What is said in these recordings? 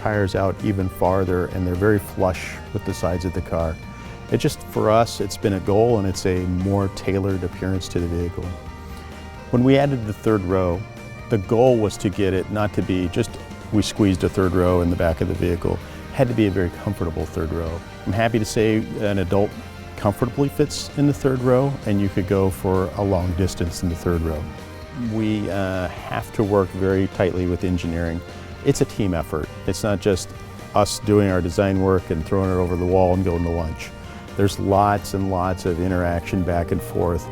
tires out even farther, and they're very flush with the sides of the car. It just, for us, it's been a goal, and it's a more tailored appearance to the vehicle. When we added the third row, the goal was to get it not to be just we squeezed a third row in the back of the vehicle. It had to be a very comfortable third row. I'm happy to say an adult comfortably fits in the third row, and you could go for a long distance in the third row. We have to work very tightly with engineering. It's a team effort. It's not just us doing our design work and throwing it over the wall and going to lunch. There's lots and lots of interaction back and forth.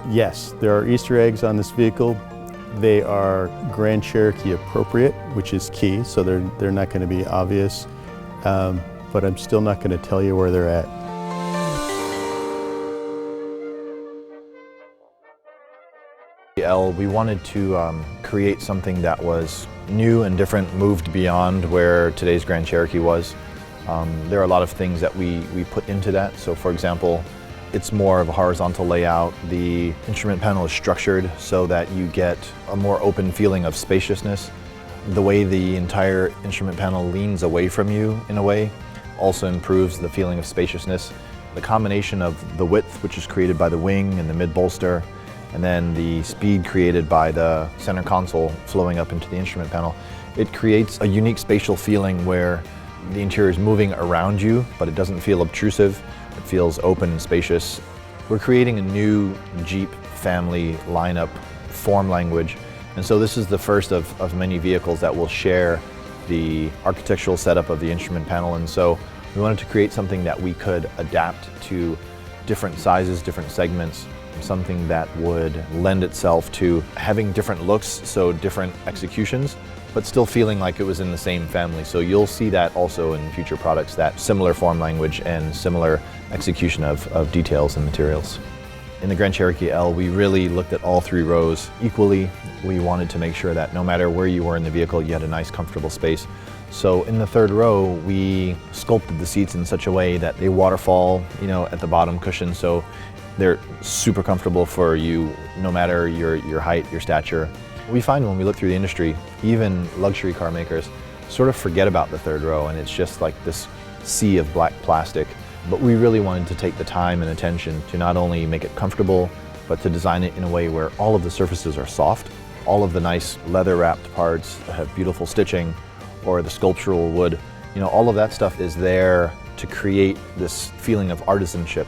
Yes, there are Easter eggs on this vehicle. They are Grand Cherokee appropriate, which is key, so they're not going to be obvious, but I'm still not going to tell you where they're at. We wanted to create something that was new and different, moved beyond where today's Grand Cherokee was. There are a lot of things that we put into that. So for example, it's more of a horizontal layout. The instrument panel is structured so that you get a more open feeling of spaciousness. The way the entire instrument panel leans away from you in a way also improves the feeling of spaciousness. The combination of the width, which is created by the wing and the mid-bolster, and then the speed created by the center console flowing up into the instrument panel, it creates a unique spatial feeling where the interior is moving around you, but it doesn't feel obtrusive. It feels open and spacious. We're creating a new Jeep family lineup form language, and so this is the first of many vehicles that will share the architectural setup of the instrument panel, and so we wanted to create something that we could adapt to different sizes, different segments, something that would lend itself to having different looks, so different executions, but still feeling like it was in the same family. So you'll see that also in future products, that similar form language and similar execution of details and materials. In the Grand Cherokee L, we really looked at all three rows equally. We wanted to make sure that no matter where you were in the vehicle, you had a nice, comfortable space. So in the third row, we sculpted the seats in such a way that they waterfall, at the bottom cushion, so they're super comfortable for you, no matter your height, your stature. We find when we look through the industry, even luxury car makers sort of forget about the third row, and it's just like this sea of black plastic. But we really wanted to take the time and attention to not only make it comfortable, but to design it in a way where all of the surfaces are soft. All of the nice leather-wrapped parts have beautiful stitching, or the sculptural wood. All of that stuff is there to create this feeling of artisanship.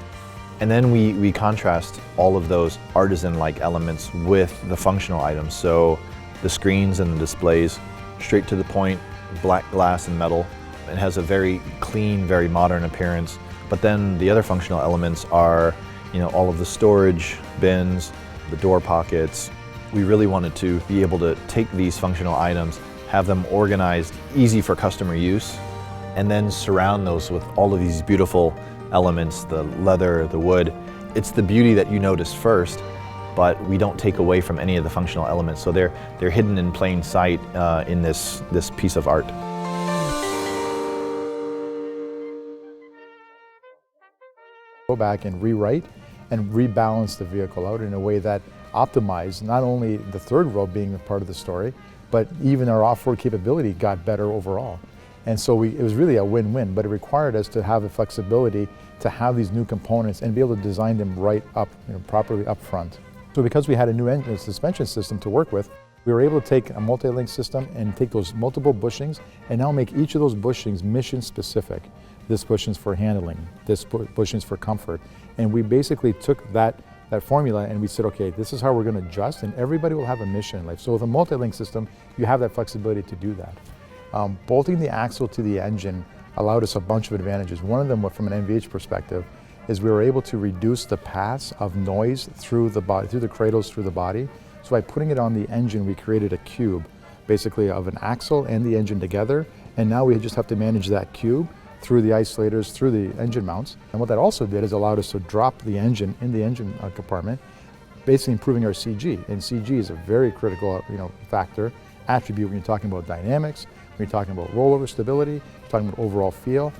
And then we contrast all of those artisan-like elements with the functional items. So the screens and the displays, straight to the point, black glass and metal. It has a very clean, very modern appearance. But then the other functional elements are, all of the storage bins, the door pockets. We really wanted to be able to take these functional items, have them organized, easy for customer use, and then surround those with all of these beautiful elements, the leather, the wood. It's the beauty that you notice first, but we don't take away from any of the functional elements. So they're hidden in plain sight in this piece of art. Go back and rewrite and rebalance the vehicle out in a way that optimized not only the third row being a part of the story, but even our off-road capability got better overall. And so it was really a win-win, but it required us to have the flexibility to have these new components and be able to design them right up, properly up front. So because we had a new suspension system to work with, we were able to take a multi-link system and take those multiple bushings and now make each of those bushings mission specific. This bushing's for handling, this bushing's for comfort. And we basically took that formula and we said, okay, this is how we're going to adjust, and everybody will have a mission in life. So with a multi-link system, you have that flexibility to do that. Bolting the axle to the engine allowed us a bunch of advantages. One of them, from an NVH perspective, is we were able to reduce the pass of noise through the body, through the cradles, through the body. So by putting it on the engine, we created a cube, basically of an axle and the engine together, and now we just have to manage that cube through the isolators, through the engine mounts. And what that also did is allowed us to drop the engine in the engine compartment, basically improving our CG. And CG is a very critical factor, attribute when you're talking about dynamics, when you're talking about rollover stability, you're talking about overall feel.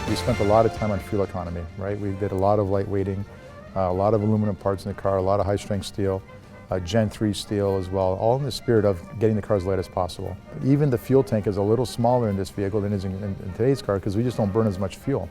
We spent a lot of time on fuel economy, right? We did a lot of lightweighting, a lot of aluminum parts in the car, a lot of high-strength steel. Gen 3 steel as well, all in the spirit of getting the car as light as possible. Even the fuel tank is a little smaller in this vehicle than it is in today's car because we just don't burn as much fuel.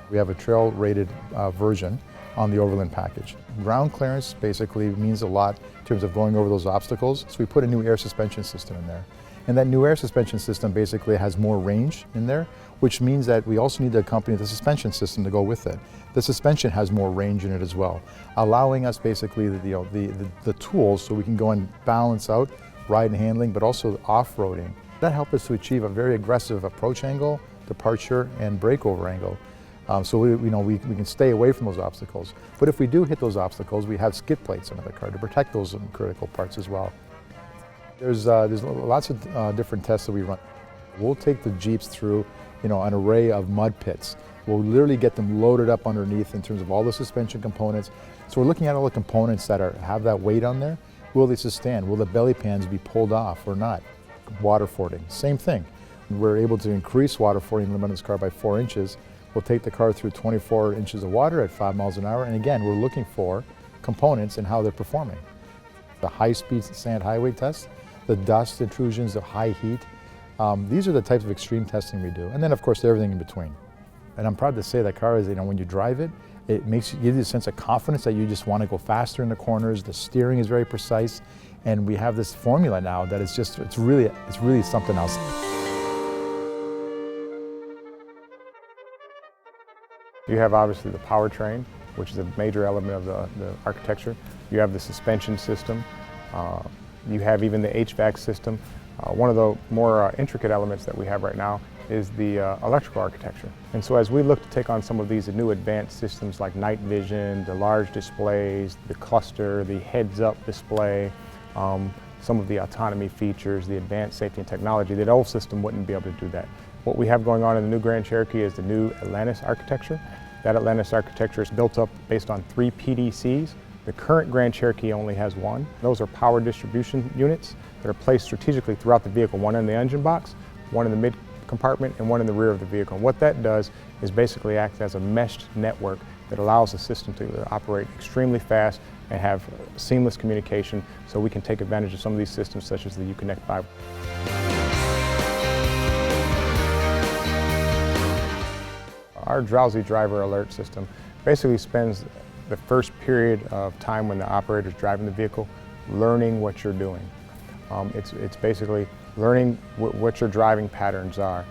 We have a trail rated version on the Overland package. Ground clearance basically means a lot in terms of going over those obstacles, so we put a new air suspension system in there. And that new air suspension system basically has more range in there, which means that we also need to accompany the suspension system to go with it. The suspension has more range in it as well, allowing us basically the tools so we can go and balance out ride and handling, but also off-roading. That helped us to achieve a very aggressive approach angle, departure, and breakover angle. So we can stay away from those obstacles. But if we do hit those obstacles, we have skid plates under the car to protect those critical parts as well. There's lots of different tests that we run. We'll take the Jeeps through an array of mud pits. We'll literally get them loaded up underneath in terms of all the suspension components. So we're looking at all the components that have that weight on there. Will they sustain? Will the belly pans be pulled off or not? Water fording, same thing. We're able to increase water fording limit on this car by 4 inches. We'll take the car through 24 inches of water at 5 miles an hour. And again, we're looking for components and how they're performing. The high-speed sand highway test, the dust intrusions, the high heat. These are the types of extreme testing we do. And then of course everything in between. And I'm proud to say that car is, when you drive it, it gives you a sense of confidence that you just want to go faster in the corners. The steering is very precise. And we have this formula now that it's really something else. You have obviously the powertrain, which is a major element of the architecture. You have the suspension system. You have even the HVAC system. One of the more intricate elements that we have right now is the electrical architecture. And so as we look to take on some of these new advanced systems like night vision, the large displays, the cluster, the heads-up display, some of the autonomy features, the advanced safety and technology, that old system wouldn't be able to do that. What we have going on in the new Grand Cherokee is the new Atlantis architecture. That Atlantis architecture is built up based on 3 PDCs. The current Grand Cherokee only has 1. Those are power distribution units that are placed strategically throughout the vehicle, 1 in the engine box, 1 in the mid compartment, and 1 in the rear of the vehicle. And what that does is basically act as a meshed network that allows the system to operate extremely fast and have seamless communication, so we can take advantage of some of these systems such as the Uconnect 5. Our drowsy driver alert system basically spends the first period of time when the operator is driving the vehicle learning what you're doing. It's basically learning what your driving patterns are.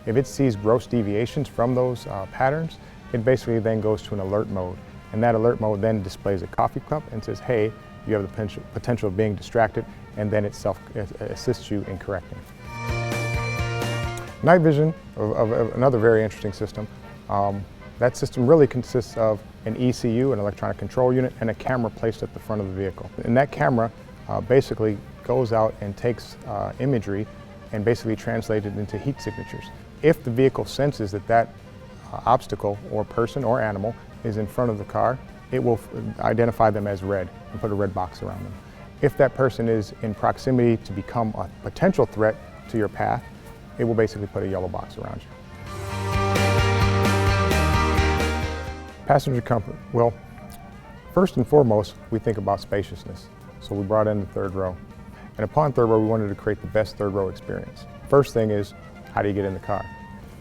If it sees gross deviations from those patterns, it basically then goes to an alert mode. And that alert mode then displays a coffee cup and says, hey, you have the potential of being distracted, and then it assists you in correcting. Night vision, of another very interesting system. That system really consists of an ECU, an electronic control unit, and a camera placed at the front of the vehicle. And that camera basically goes out and takes imagery and basically translates it into heat signatures. If the vehicle senses that obstacle or person or animal is in front of the car, it will identify them as red and put a red box around them. If that person is in proximity to become a potential threat to your path, it will basically put a yellow box around you. Passenger comfort. Well, first and foremost, we think about spaciousness. So we brought in the third row. And upon third row, we wanted to create the best third row experience. First thing is, how do you get in the car?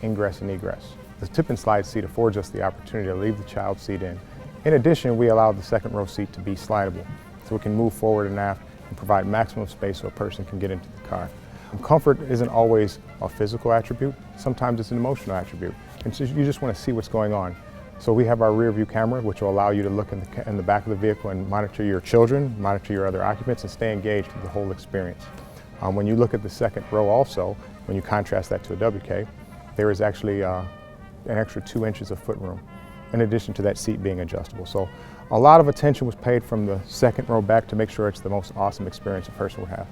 Ingress and egress. The tip and slide seat affords us the opportunity to leave the child seat in. In addition, we allow the second row seat to be slidable, so it can move forward and aft and provide maximum space so a person can get into the car. Comfort isn't always a physical attribute. Sometimes it's an emotional attribute. And so you just want to see what's going on. So we have our rear view camera, which will allow you to look in the back of the vehicle and monitor your children, monitor your other occupants, and stay engaged with the whole experience. When you look at the second row also, when you contrast that to a WK, there is actually an extra 2 inches of foot room, in addition to that seat being adjustable. So a lot of attention was paid from the second row back to make sure it's the most awesome experience a person would have.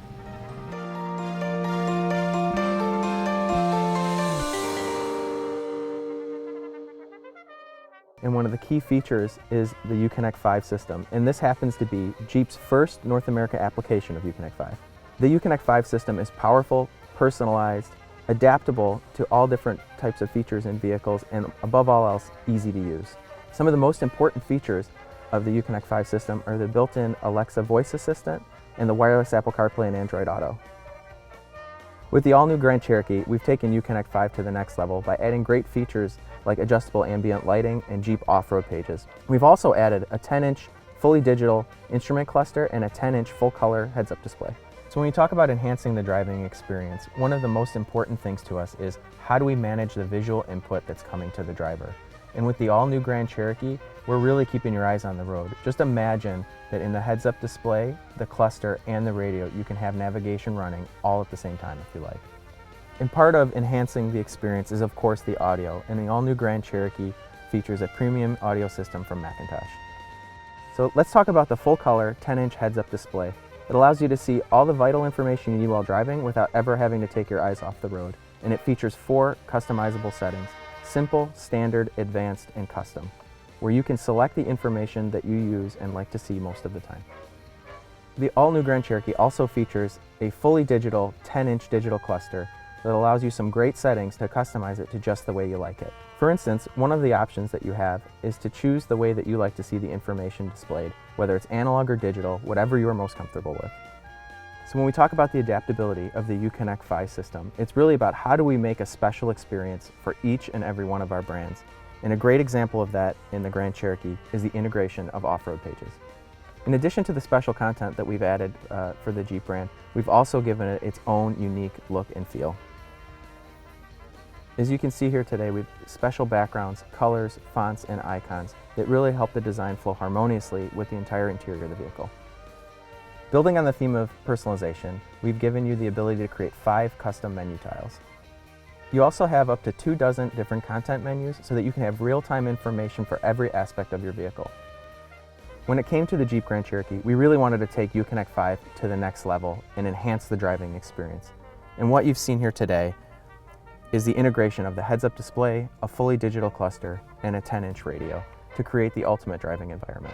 And one of the key features is the Uconnect 5 system, and this happens to be Jeep's first North America application of Uconnect 5. The Uconnect 5 system is powerful, personalized, adaptable to all different types of features in vehicles, and above all else, easy to use. Some of the most important features of the Uconnect 5 system are the built-in Alexa voice assistant, and the wireless Apple CarPlay and Android Auto. With the all-new Grand Cherokee, we've taken Uconnect 5 to the next level by adding great features like adjustable ambient lighting and Jeep off-road pages. We've also added a 10-inch fully digital instrument cluster and a 10-inch full-color heads-up display. So when we talk about enhancing the driving experience, one of the most important things to us is how do we manage the visual input that's coming to the driver. And with the all-new Grand Cherokee, we're really keeping your eyes on the road. Just imagine that in the heads-up display, the cluster, and the radio, you can have navigation running all at the same time if you like. And part of enhancing the experience is of course the audio, and the all-new Grand Cherokee features a premium audio system from Macintosh. So let's talk about the full-color 10-inch heads-up display. It allows you to see all the vital information you need while driving without ever having to take your eyes off the road. And it features 4 customizable settings: simple, standard, advanced, and custom, where you can select the information that you use and like to see most of the time. The all-new Grand Cherokee also features a fully digital 10-inch digital cluster that allows you some great settings to customize it to just the way you like it. For instance, one of the options that you have is to choose the way that you like to see the information displayed, whether it's analog or digital, whatever you are most comfortable with. So when we talk about the adaptability of the Uconnect 5 system, it's really about how do we make a special experience for each and every one of our brands. And a great example of that in the Grand Cherokee is the integration of off-road pages. In addition to the special content that we've added for the Jeep brand, we've also given it its own unique look and feel. As you can see here today, we've special backgrounds, colors, fonts, and icons that really help the design flow harmoniously with the entire interior of the vehicle. Building on the theme of personalization, we've given you the ability to create 5 custom menu tiles. You also have up to 24 different content menus so that you can have real-time information for every aspect of your vehicle. When it came to the Jeep Grand Cherokee, we really wanted to take Uconnect 5 to the next level and enhance the driving experience. And what you've seen here today is the integration of the heads-up display, a fully digital cluster, and a 10-inch radio to create the ultimate driving environment.